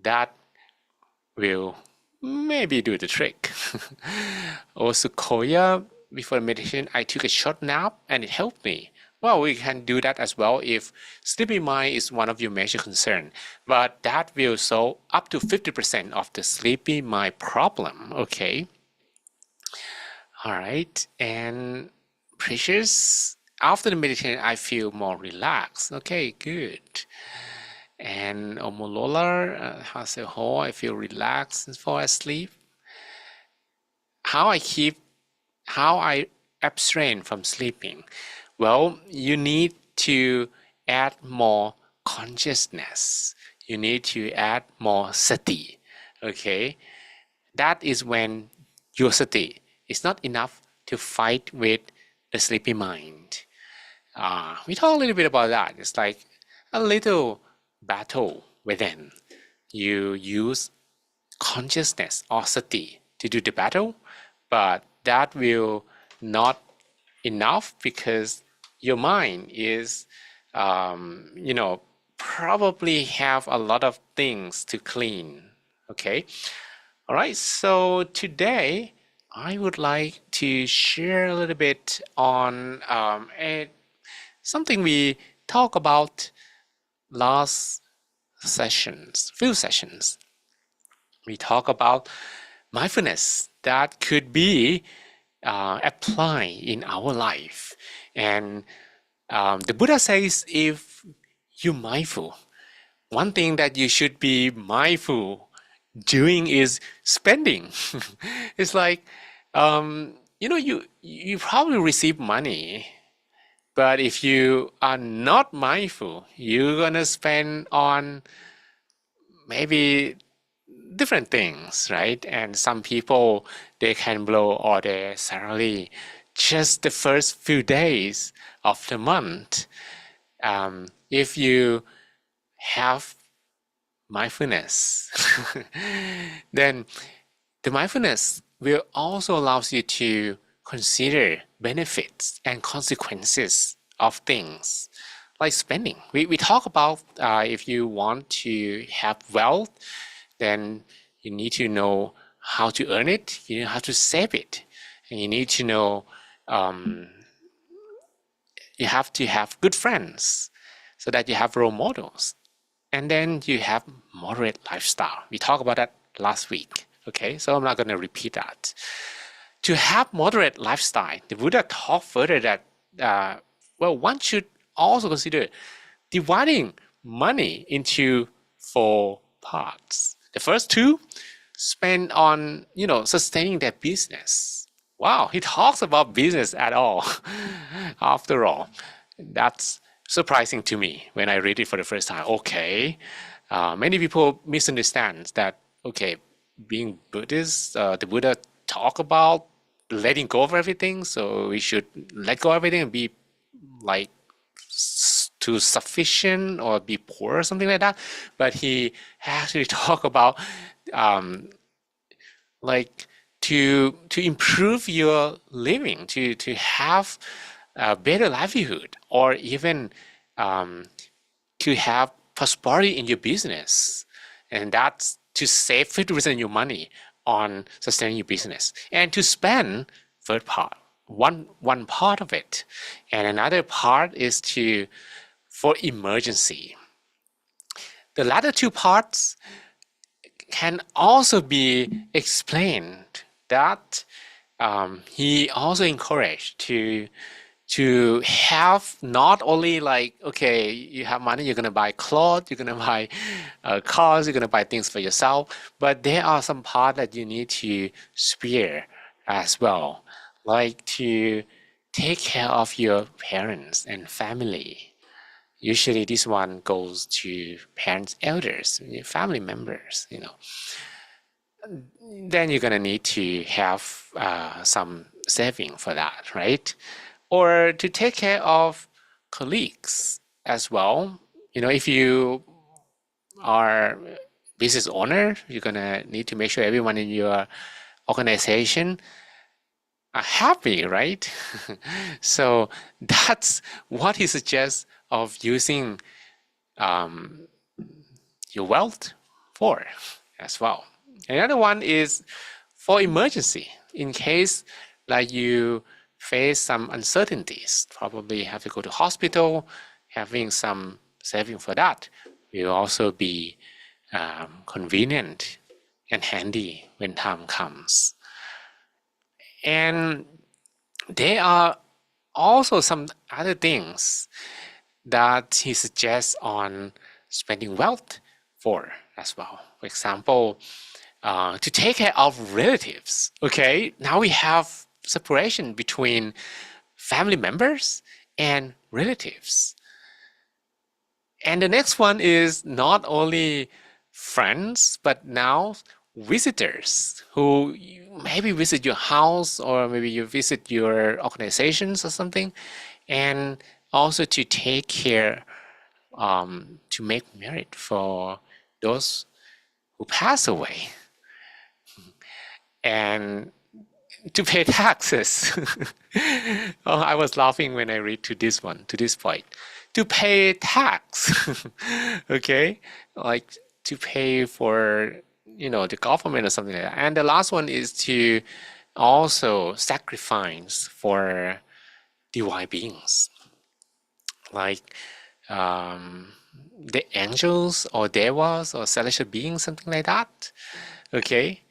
That will maybe do the trick. Also, Koya, before meditation, I took a short nap and it helped me. Well, we can do that as well if sleepy mind is one of your major concern. But that will solve up to 50% of the sleepy mind problem, okay? All right, and Precious, after the meditation, I feel more relaxed. Okay, good. And Omolola, as a whole, I feel relaxed and fall asleep. How I abstain from sleeping? Well, you need to add more consciousness. You need to add more sati. Okay, that is when your sati is not enough to fight with the sleepy mind. We talk a little bit about that. It's like a little battle within. You use consciousness or sati to do the battle, but that will not enough because your mind is, probably have a lot of things to clean. Okay. All right. So today I would like to share a little bit on something we talked about last few sessions. We talk about mindfulness that could be applied in our life. And The Buddha says if you're mindful, one thing that you should be mindful doing is spending. It's like, you probably receive money, but if you are not mindful, you're gonna spend on maybe different things, right? And some people, they can blow all their salary just the first few days of the month. If you have mindfulness, then the mindfulness will also allows you to consider benefits and consequences of things like spending. We talk about if you want to have wealth, then you need to know how to earn it, you know how to save it, and you need to know you have to have good friends so that you have role models. And then you have moderate lifestyle. We talked about that last week. Okay, so I'm not going to repeat that. To have moderate lifestyle, the Buddha talked further that one should also consider dividing money into 4 parts. The first 2 spend on sustaining their business. Wow, he talks about business at all. After all, that's surprising to me when I read it for the first time. Okay, many people misunderstand that. Okay, being Buddhist, the Buddha talk about letting go of everything, so we should let go of everything and be like too sufficient or be poor or something like that. But he actually talk about like to improve your living, to have a better livelihood, or even to have prosperity in your business, and that's to save 50% of your money on sustaining your business, and to spend third part, one part of it, and another part is for emergency. The latter 2 parts can also be explained that he also encouraged to have not only like, okay, you have money, you're going to buy clothes, you're going to buy cars, you're going to buy things for yourself, but there are some parts that you need to spare as well, like to take care of your parents and family. Usually this one goes to parents, elders, family members, Then you're gonna need to have some saving for that, right? Or to take care of colleagues as well. If you are business owner, you're gonna need to make sure everyone in your organization are happy, right? So that's what he suggests of using your wealth for as well. Another one is for emergency, in case like you face some uncertainties, probably have to go to hospital, having some saving for that will also be convenient and handy when time comes. And there are also some other things that he suggests on spending wealth for as well. For example, to take care of relatives. Okay, now we have separation between family members and relatives. And the next one is not only friends, but now visitors who maybe visit your house, or maybe you visit your organizations or something, and also to take care, to make merit for those who pass away, and to pay taxes. Oh, I was laughing when I read to this point. To pay tax, okay, like to pay for the government or something like that. And the last one is to also sacrifice for divine beings, like the angels or devas or celestial beings, something like that. Okay,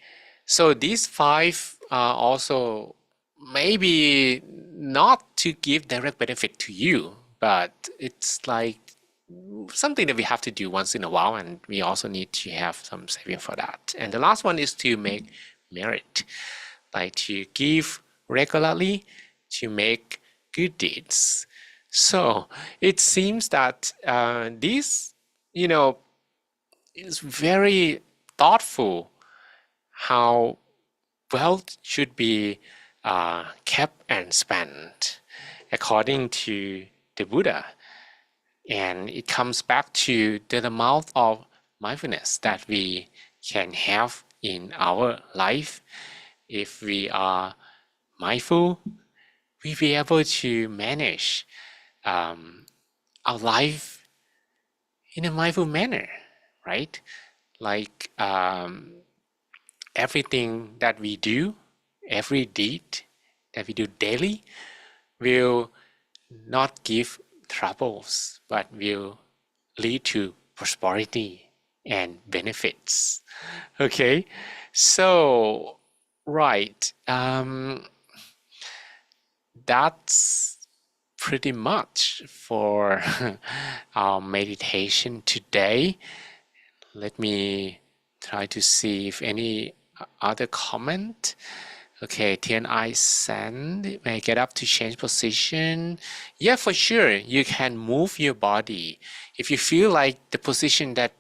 so these 5 are also maybe not to give direct benefit to you, but it's like something that we have to do once in a while, and we also need to have some saving for that. And the last one is to make merit, like to give regularly, to make good deeds. So it seems that this, is very thoughtful how wealth should be kept and spent according to the Buddha. And it comes back to the amount of mindfulness that we can have in our life. If we are mindful, we'll be able to manage our life in a mindful manner, right? Like everything that we do, every deed that we do daily will not give troubles, but will lead to prosperity and benefits. Okay, so right, that's pretty much for our meditation today. Let me try to see if any other comment. Okay, TNI send. May I get up to change position? Yeah, for sure. You can move your body. If you feel like the position that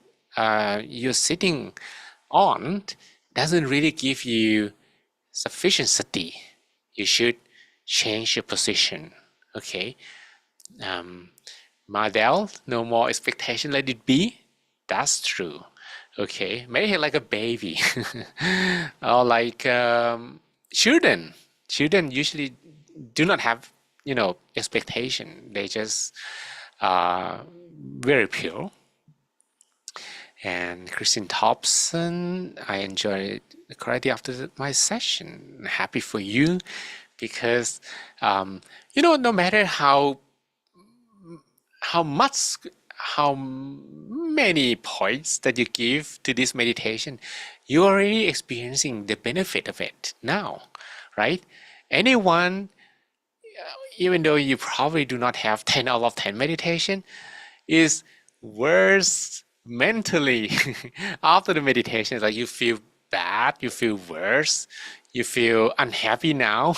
you're sitting on doesn't really give you sufficient sati, you should change your position. Okay. Mardell, no more expectation, let it be. That's true. Okay, maybe like a baby or like children. Children usually do not have, expectation. They just very pure. And Christine Thompson, I enjoyed the karate after my session. Happy for you because, no matter how many points that you give to this meditation, you're already experiencing the benefit of it now, right? Anyone, even though you probably do not have 10 out of 10 meditation, is worse mentally after the meditation. It's like you feel bad, you feel worse, you feel unhappy now.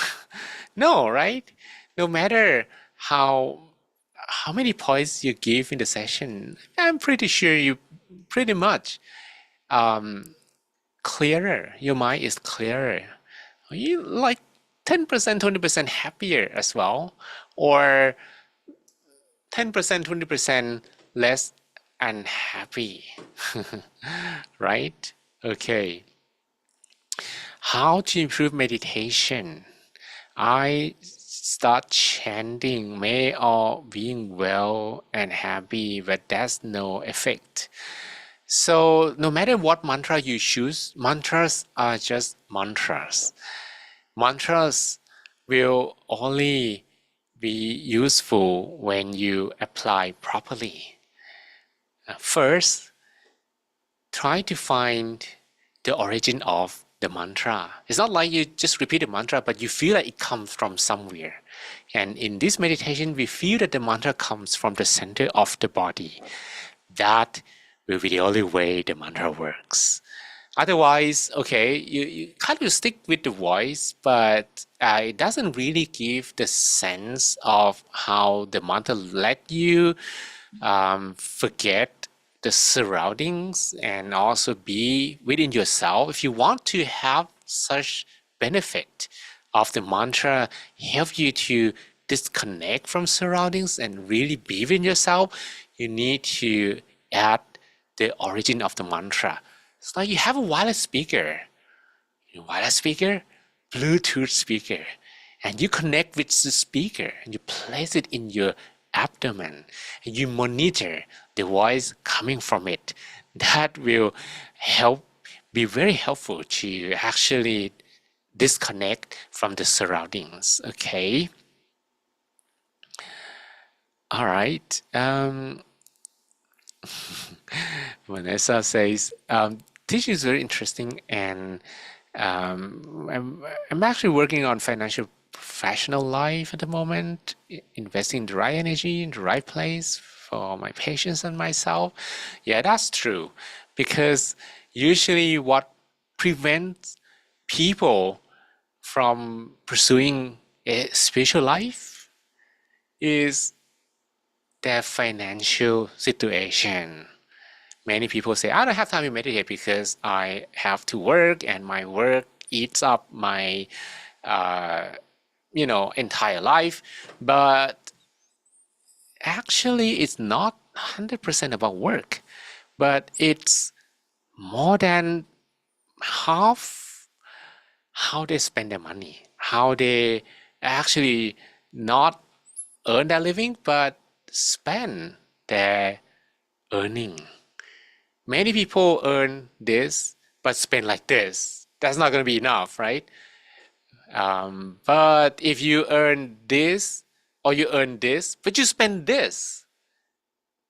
No, right? No matter how many points you give in the session, I'm pretty sure you pretty much clearer. Your mind is clearer. You like 10%, 20% happier as well, or 10%, 20% less unhappy, right? Okay. How to improve meditation? I start chanting, may all being well and happy, but that's no effect. So no matter what mantra you choose, mantras are just mantras. Mantras will only be useful when you apply properly. First, try to find the origin of the mantra. It's not like you just repeat the mantra, but you feel like it comes from somewhere. And in this meditation, we feel that the mantra comes from the center of the body. That will be the only way the mantra works. Otherwise, okay, you kind of stick with the voice, but it doesn't really give the sense of how the mantra let you forget the surroundings and also be within yourself. If you want to have such benefit of the mantra, help you to disconnect from surroundings and really be within yourself, you need to add the origin of the mantra. It's like you have a wireless speaker, Bluetooth speaker, and you connect with the speaker and you place it in your abdomen and you monitor the voice coming from it. That will be very helpful to actually disconnect from the surroundings. Okay. All right. Vanessa says, teaching is very interesting, and I'm actually working on financial professional life at the moment, investing the right energy in the right place for my patients and myself. Yeah, that's true. Because usually what prevents people from pursuing a spiritual life is their financial situation. Many people say, I don't have time to meditate because I have to work and my work eats up my entire life. But actually, it's not 100% about work, but it's more than half how they spend their money, how they actually not earn their living, but spend their earning. Many people earn this, but spend like this. That's not going to be enough, right? But if you earn this or you earn this, but you spend this,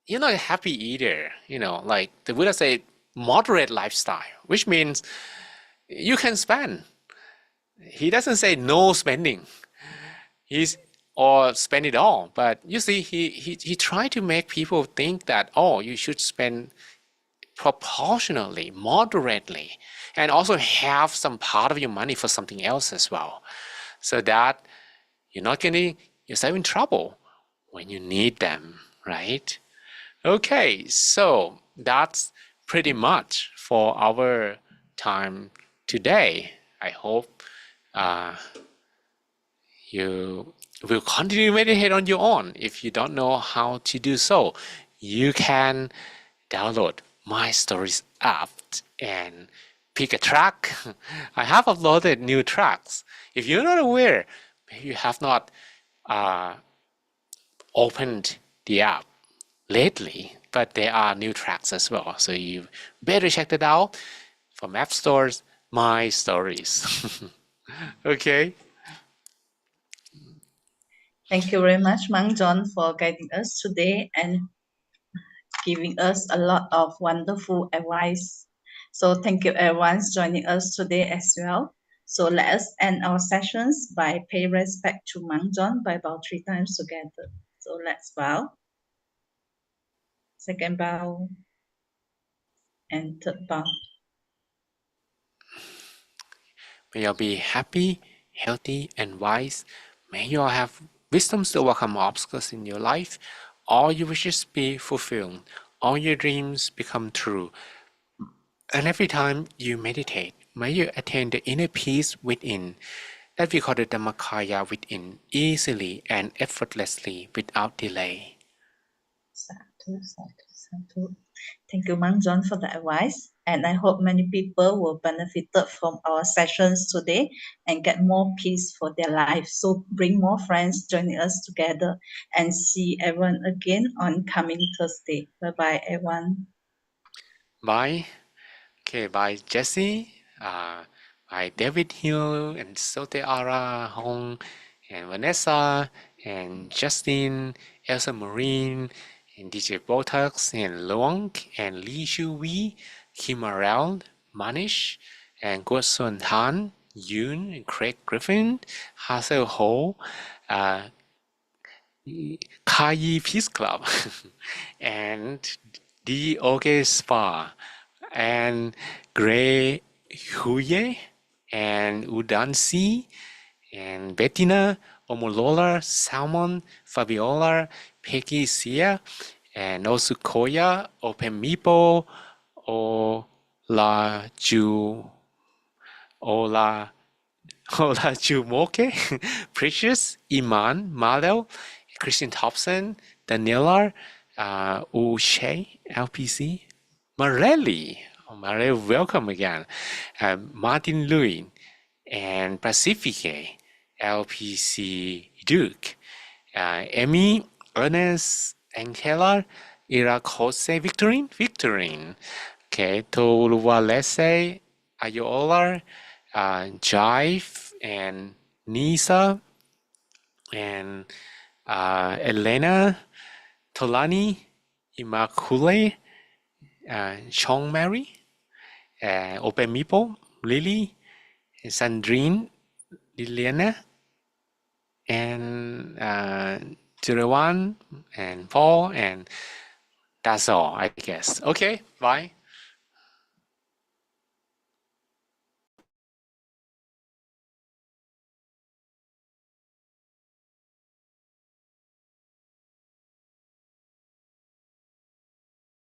you're not happy either. Like the Buddha said, moderate lifestyle, which means you can spend. He doesn't say no spending. He's or spend it all. But you see, he tried to make people think that, oh, you should spend proportionally, moderately, and also have some part of your money for something else as well, so that you're not getting yourself in trouble when you need them, right? Okay, so that's pretty much for our time today. I hope you will continue to meditate on your own. If you don't know how to do so, you can download My Stories app and pick a track. I have uploaded new tracks. If you're not aware, maybe you have not opened the app lately, but there are new tracks as well. So you better check that out from App Stores, My Stories. Okay. Thank you very much, Mang John, for guiding us today and giving us a lot of wonderful advice. So thank you everyone joining us today as well. So let us end our sessions by pay respect to Mang John by bow 3 times together. So let's bow. Second bow and third bow. May you all be happy, healthy, and wise. May you all have wisdoms to overcome obstacles in your life. All your wishes be fulfilled. All your dreams become true. And every time you meditate, may you attain the inner peace within, that we call the Dhammakaya within, easily and effortlessly without delay. Sadhu, sadhu, sadhu. Thank you, Mang John, for the advice. And I hope many people will benefit from our sessions today and get more peace for their life. So bring more friends joining us together and see everyone again on coming Thursday. Bye-bye, everyone. Bye. Okay, bye Jesse, by David Hill and Sote Ara Hong and Vanessa and Justin, Elsa Marine and DJ Botox and Luong and Lee Shu Wee, Kim Arel, Manish and Guo Sun Han, Yoon and Craig Griffin, Hazel Ho, Kai Peace Club and D OK Spa and Gray Huye and Udansi and Bettina, Omolola, Salmon, Fabiola, Peggy Sia, and Osukoya, Opemipo, Ola Ju, Ola Jumoke, Precious, Iman, Malel, Christian Thompson, Daniela, Ushe, LPC, Morelli, welcome again, Martin Louis, and Pacifique, LPC Duke, Emmy, Ernest, Angela, Ira Jose, Victorine, okay, Toluwalese, Ayola, Jive, and Nisa, and Elena, Tolani, Immaculate, Chong Mary, Open Meeple, Lily, Sandrine, Liliana, and Jirawan and Paul, and that's all, I guess. Okay, bye.